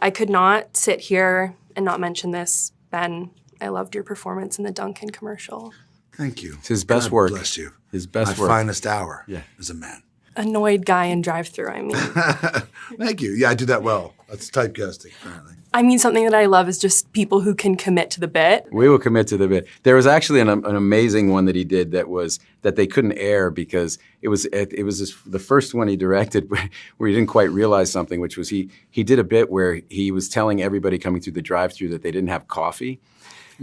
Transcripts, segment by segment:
I could not sit here and not mention this. Ben, I loved your performance in the Dunkin commercial. Thank you. It's his best God work. Bless you. His best My work. finest hour Yeah. as a man. Annoyed guy in drive-thru, I mean. Thank you. Yeah, I do that well. That's typecasting, apparently. I mean, something that I love is just people who can commit to the bit. We will commit to the bit. There was actually an amazing one that he did that they couldn't air because it was the first one he directed where he didn't quite realize something, which was he did a bit where he was telling everybody coming through the drive-thru that they didn't have coffee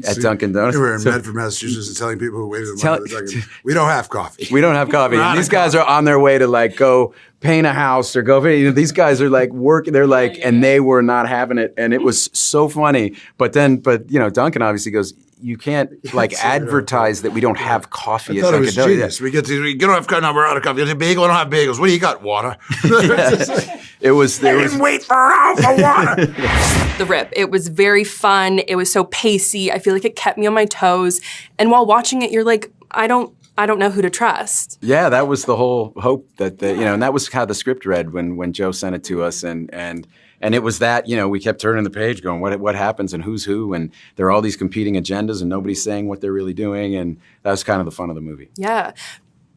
at Dunkin Donuts. You were in Medford, Massachusetts, and telling people who waited in line at the Dunkin', we don't have coffee. We don't have coffee. And these guys are on their way to like go paint a house or go. These guys are like working. They're like, and they were not having it, and it was so funny. But Dunkin' obviously goes, you can't like advertise that we don't have coffee at Dunkin' Donuts. We don't have coffee. No, we're out of coffee. You have a bagel. I don't have bagels. What do you got? Water. Didn't wait for water. The Rip. It was very fun. It was so pacey. I feel like it kept me on my toes. And while watching it, you're like, I don't know who to trust. Yeah, that was the whole hope that and that was how the script read when Joe sent it to us, and it was that we kept turning the page, going what happens and who's who, and there are all these competing agendas and nobody's saying what they're really doing, and that was kind of the fun of the movie. Yeah,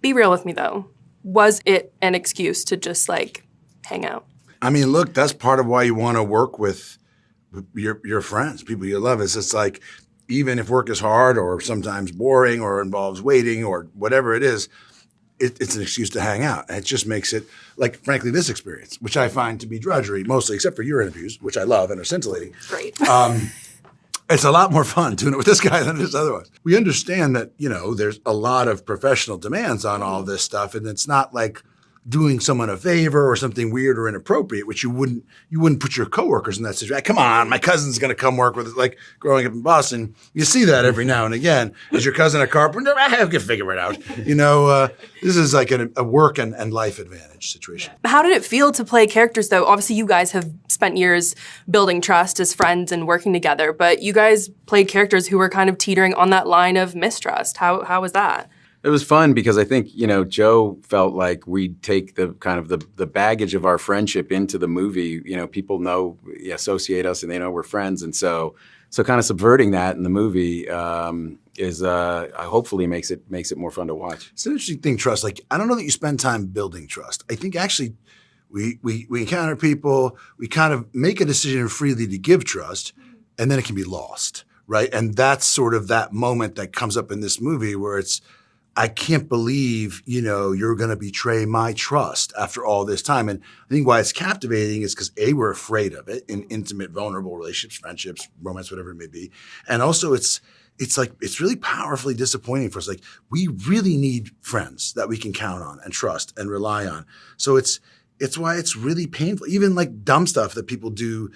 be real with me though. Was it an excuse to just like hang out? I mean, look, that's part of why you want to work with your friends, people you love. It's like, even if work is hard or sometimes boring or involves waiting or whatever it is, it's an excuse to hang out. And it just makes it, like, frankly, this experience, which I find to be drudgery, mostly, except for your interviews, which I love and are scintillating. Great. It's a lot more fun doing it with this guy than it is otherwise. We understand that, there's a lot of professional demands on all this stuff, and it's not like doing someone a favor or something weird or inappropriate, which you wouldn't put your coworkers in that situation. Come on, my cousin's going to come work with us. Like growing up in Boston, you see that every now and again. Is your cousin a carpenter? I can figure it out. This is like a work and life advantage situation. How did it feel to play characters though? Obviously you guys have spent years building trust as friends and working together, but you guys played characters who were kind of teetering on that line of mistrust. How was that? It was fun because I think, Joe felt like we'd take the kind of the baggage of our friendship into the movie. People associate us and they know we're friends. And so kind of subverting that in the movie hopefully makes it more fun to watch. It's an interesting thing, trust. Like, I don't know that you spend time building trust. I think actually we encounter people, we kind of make a decision freely to give trust, and then it can be lost, right? And that's sort of that moment that comes up in this movie where it's, I can't believe, you're going to betray my trust after all this time. And I think why it's captivating is because A, we're afraid of it in intimate, vulnerable relationships, friendships, romance, whatever it may be. And also it's really powerfully disappointing for us. Like, we really need friends that we can count on and trust and rely on. So it's why it's really painful. Even like dumb stuff that people do,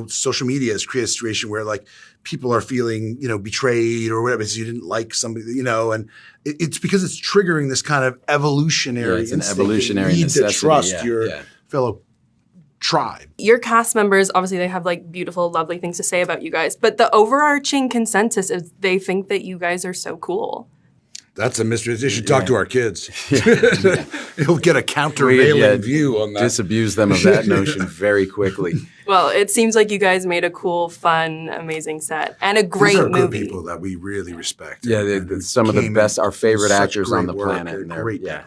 social media has created a situation where like people are feeling, betrayed or whatever because you didn't like somebody, and it's because it's triggering this kind of evolutionary it's an evolutionary need necessity. to trust your fellow tribe. Your cast members, obviously they have like beautiful, lovely things to say about you guys, but the overarching consensus is they think that you guys are so cool. That's a mystery. They should talk to our kids. You'll get a countervailing view on that. Disabuse them of that notion very quickly. Well, it seems like you guys made a cool, fun, amazing set and a great These are movie. Good people that we really respect. Yeah, some of the best, our favorite actors on the planet. Great. Yeah.